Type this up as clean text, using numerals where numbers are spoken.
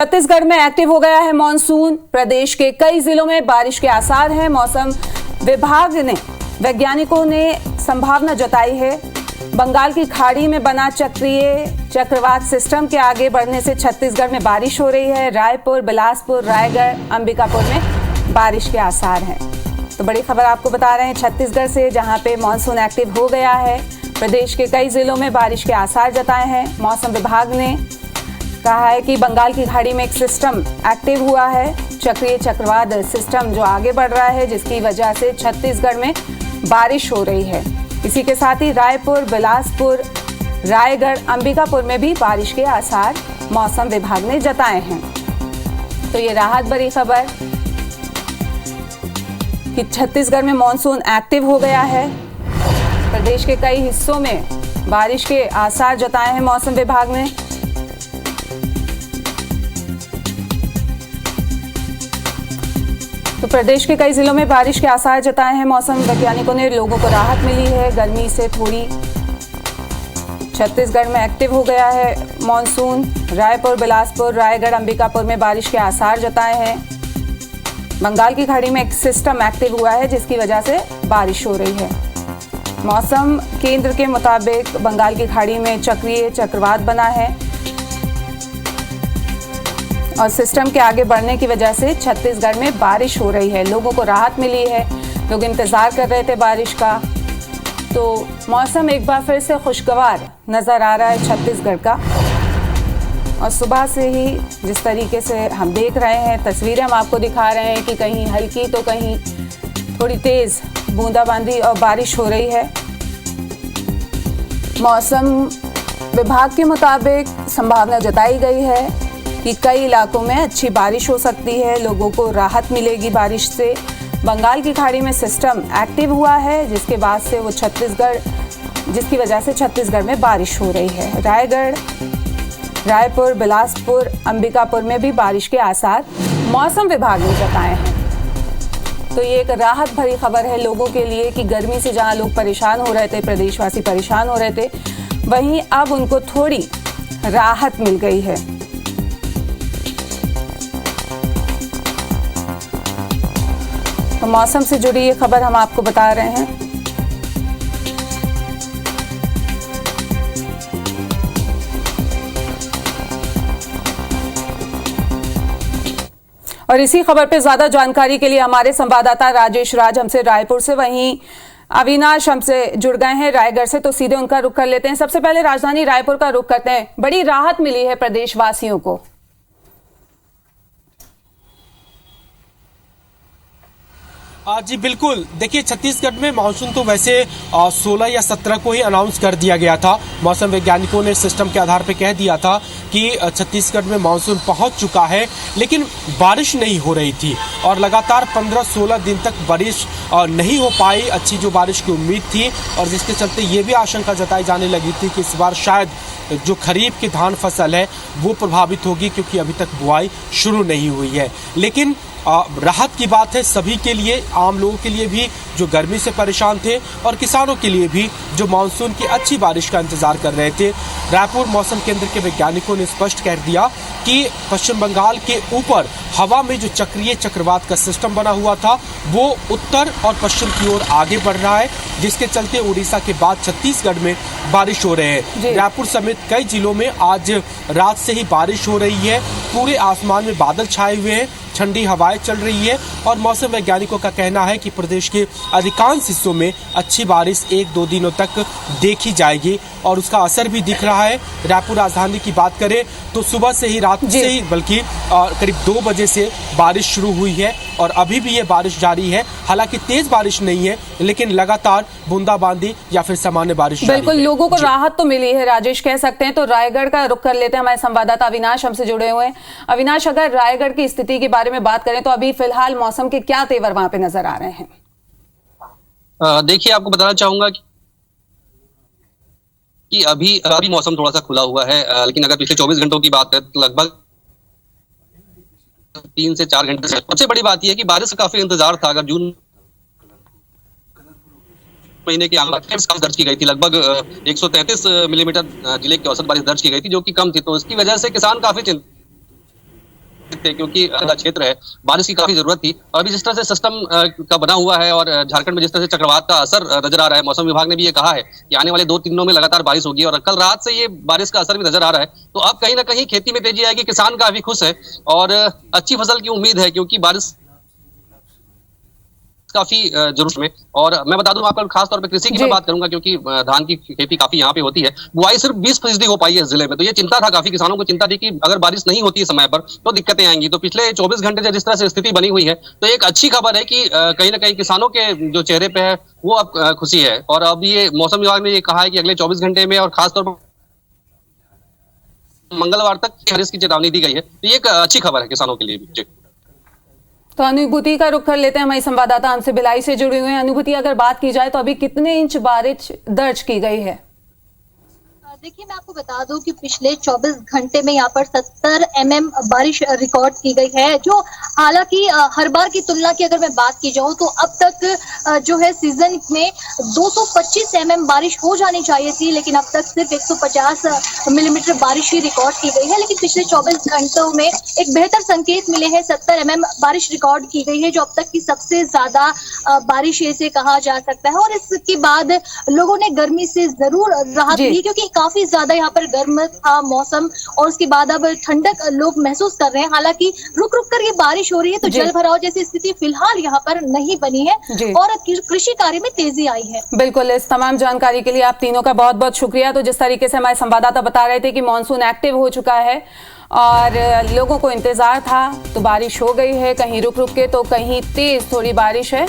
छत्तीसगढ़ में एक्टिव हो गया है मॉनसून। प्रदेश के कई जिलों में बारिश के आसार हैं। मौसम विभाग ने वैज्ञानिकों ने संभावना जताई है। बंगाल की खाड़ी में बना चक्रीय चक्रवात सिस्टम के आगे बढ़ने से छत्तीसगढ़ में बारिश हो रही है। रायपुर, बिलासपुर, रायगढ़, अंबिकापुर में बारिश के आसार हैं। तो बड़ी खबर आपको बता रहे हैं छत्तीसगढ़ से, जहां पे मॉनसून एक्टिव हो गया है। प्रदेश के कई जिलों में बारिश के आसार जताए हैं। मौसम विभाग ने कहा है कि बंगाल की खाड़ी में एक सिस्टम एक्टिव हुआ है, चक्रीय चक्रवात सिस्टम जो आगे बढ़ रहा है, जिसकी वजह से छत्तीसगढ़ में बारिश हो रही है। इसी के साथ ही रायपुर, बिलासपुर, रायगढ़, अंबिकापुर में भी बारिश के आसार मौसम विभाग ने जताए हैं। तो ये राहत भरी खबर कि छत्तीसगढ़ में मॉनसून एक्टिव हो गया है। प्रदेश के कई हिस्सों में बारिश के आसार जताए हैं मौसम विभाग ने। तो प्रदेश के कई जिलों में बारिश के आसार जताए हैं मौसम वैज्ञानिकों ने। लोगों को राहत मिली है गर्मी से थोड़ी। छत्तीसगढ़ में एक्टिव हो गया है मॉनसून। रायपुर, बिलासपुर, रायगढ़, अंबिकापुर में बारिश के आसार जताए हैं। बंगाल की खाड़ी में एक सिस्टम एक्टिव हुआ है, जिसकी वजह से बारिश हो रही है। मौसम केंद्र के मुताबिक बंगाल की खाड़ी में चक्रीय चक्रवात बना है और सिस्टम के आगे बढ़ने की वजह से छत्तीसगढ़ में बारिश हो रही है। लोगों को राहत मिली है, लोग इंतजार कर रहे थे बारिश का। तो मौसम एक बार फिर से खुशगवार नजर आ रहा है छत्तीसगढ़ का। और सुबह से ही जिस तरीके से हम देख रहे हैं, तस्वीरें हम आपको दिखा रहे हैं कि कहीं हल्की तो कहीं थोड़ी तेज बूंदाबांदी और बारिश हो रही है। मौसम विभाग के मुताबिक संभावना जताई गई है कि कई इलाकों में अच्छी बारिश हो सकती है। लोगों को राहत मिलेगी बारिश से। बंगाल की खाड़ी में सिस्टम एक्टिव हुआ है, जिसके बाद से वो जिसकी वजह से छत्तीसगढ़ में बारिश हो रही है। रायगढ़, रायपुर, बिलासपुर, अंबिकापुर में भी बारिश के आसार मौसम विभाग ने जताए हैं। तो ये एक राहत भरी खबर है लोगों के लिए कि गर्मी से जहां लोग परेशान हो रहे थे, प्रदेशवासी परेशान हो रहे थे, वहीं अब उनको थोड़ी राहत मिल गई है। तो मौसम से जुड़ी ये खबर हम आपको बता रहे हैं। और इसी खबर पे ज्यादा जानकारी के लिए हमारे संवाददाता राजेश राज हमसे रायपुर से, वहीं अविनाश हमसे जुड़ गए हैं रायगढ़ से। तो सीधे उनका रुख कर लेते हैं। सबसे पहले राजधानी रायपुर का रुख करते हैं। बड़ी राहत मिली है प्रदेशवासियों को। जी बिल्कुल, देखिए छत्तीसगढ़ में मानसून तो वैसे 16 या 17 को ही अनाउंस कर दिया गया था। मौसम वैज्ञानिकों ने सिस्टम के आधार पर कह दिया था कि छत्तीसगढ़ में मानसून पहुंच चुका है, लेकिन बारिश नहीं हो रही थी और लगातार 15-16 दिन तक बारिश नहीं हो पाई। अच्छी जो बारिश की उम्मीद थी और जिसके चलते ये भी आशंका जताई जाने लगी थी कि इस बार शायद जो खरीफ की धान फसल है वो प्रभावित होगी, क्योंकि अभी तक बुआई शुरू नहीं हुई है। लेकिन राहत की बात है सभी के लिए, आम लोगों के लिए भी जो गर्मी से परेशान थे और किसानों के लिए भी जो मानसून की अच्छी बारिश का इंतजार कर रहे थे। रायपुर मौसम केंद्र के वैज्ञानिकों ने स्पष्ट कर दिया कि पश्चिम बंगाल के ऊपर हवा में जो चक्रीय चक्रवात का सिस्टम बना हुआ था वो उत्तर और पश्चिम की ओर आगे बढ़ रहा है, जिसके चलते उड़ीसा के बाद छत्तीसगढ़ में बारिश हो रहे हैं। रायपुर समेत कई जिलों में आज रात से ही बारिश हो रही है। पूरे आसमान में बादल छाए हुए हैं, ठंडी हवाएं चल रही है और मौसम वैज्ञानिकों का कहना है कि प्रदेश के अधिकांश हिस्सों में अच्छी बारिश 1-2 दिनों तक देखी जाएगी और उसका असर भी दिख रहा है। रायपुर राजधानी की बात करें तो सुबह से ही, रात से ही बल्कि करीब 2 बजे से बारिश शुरू हुई है और अभी भी ये बारिश जारी है। हालांकि तेज बारिश नहीं है, लेकिन लगातार बूंदाबांदी या फिर सामान्य बारिश। बिल्कुल, लोगों को राहत तो मिली है राजेश, कह सकते हैं। तो रायगढ़ का रुख कर लेते हैं। हमारे संवाददाता अविनाश हमसे जुड़े हुए हैं। अविनाश, अगर रायगढ़ की स्थिति के बारे में बात करें तो अभी फिलहाल मौसम के क्या तेवर वहां पे नजर आ रहे हैं? देखिए, आपको बताना चाहूंगा कि अभी मौसम थोड़ा सा खुला हुआ है, लेकिन अगर पिछले 24 घंटों की बात करें तो लगभग 3 से 4 घंटे। सबसे बड़ी बात यह है कि बारिश का काफी इंतजार था। अगर जून महीने की दर्ज की गई थी, लगभग 133 मिलीमीटर जिले की औसत बारिश दर्ज की गई थी, जो कि कम थी। तो इसकी वजह से किसान काफी चिंतित सकते हैं क्योंकि क्षेत्र है, बारिश की काफी जरूरत थी। और अभी जिस तरह से सिस्टम का बना हुआ है और झारखंड में जिस तरह से चक्रवात का असर नजर आ रहा है, मौसम विभाग ने भी ये कहा है कि आने वाले 2-3 दिनों में लगातार बारिश होगी और कल रात से ये बारिश का असर भी नजर आ रहा है। तो अब कहीं ना कहीं खेती में तेजी आएगी, किसान काफी खुश है और अच्छी फसल की उम्मीद है क्योंकि बारिश काफी जरूरत में। और मैं बता दूं आपको, खास तौर पे कृषि की मैं बात करूंगा क्योंकि धान की खेती काफी यहाँ पे होती है। बुआई सिर्फ 20% हो पाई है इस जिले में, तो ये चिंता था, काफी किसानों को चिंता थी कि अगर बारिश नहीं होती है समय पर तो दिक्कतें आएंगी। तो पिछले 24 घंटे से जिस तरह से स्थिति बनी हुई है, तो एक अच्छी खबर है कि कहीं ना कहीं किसानों के जो चेहरे पे है वो अब खुशी है। और अब ये मौसम विभाग ने ये कहा है कि अगले 24 घंटे में और खासतौर पर मंगलवार तक बारिश की चेतावनी दी गई है। तो ये एक अच्छी खबर है किसानों के लिए भी। तो अनुभूति का रुख कर लेते हैं, हमारी संवाददाता हमसे भिलाई से जुड़े हुए हैं। अनुभूति, अगर बात की जाए तो अभी कितने इंच बारिश दर्ज की गई है? देखिए, मैं आपको बता दूं कि पिछले 24 घंटे में यहाँ पर 70 mm बारिश रिकॉर्ड की गई है, जो हालांकि हर बार की तुलना की अगर मैं बात की जाऊं तो अब तक जो है सीजन में 225 mm बारिश हो जानी चाहिए थी, लेकिन अब तक सिर्फ 150 मिलीमीटर बारिश ही रिकॉर्ड की गई है। लेकिन पिछले 24 घंटों में एक बेहतर संकेत मिले हैं, 70 mm बारिश रिकॉर्ड की गई है, जो अब तक की सबसे ज्यादा बारिश इसे कहा जा सकता है। और इसके बाद लोगों ने गर्मी से जरूर राहत ली क्योंकि काफी ज्यादा यहाँ पर गर्म था मौसम, और उसके बाद अब ठंडक लोग महसूस कर रहे हैं। हालांकि रुक रुक कर ये बारिश हो रही है, तो जल भराव जैसी स्थिति फिलहाल यहाँ पर नहीं बनी है और कृषि कार्य में तेजी आई है। बिल्कुल, इस तमाम जानकारी के लिए आप तीनों का बहुत बहुत शुक्रिया। तो जिस तरीके से हमारे संवाददाता बता रहे थे कि मॉनसून एक्टिव हो चुका है और लोगों को इंतजार था, तो बारिश हो गई है, कहीं रुक रुक के तो कहीं तेज थोड़ी बारिश है।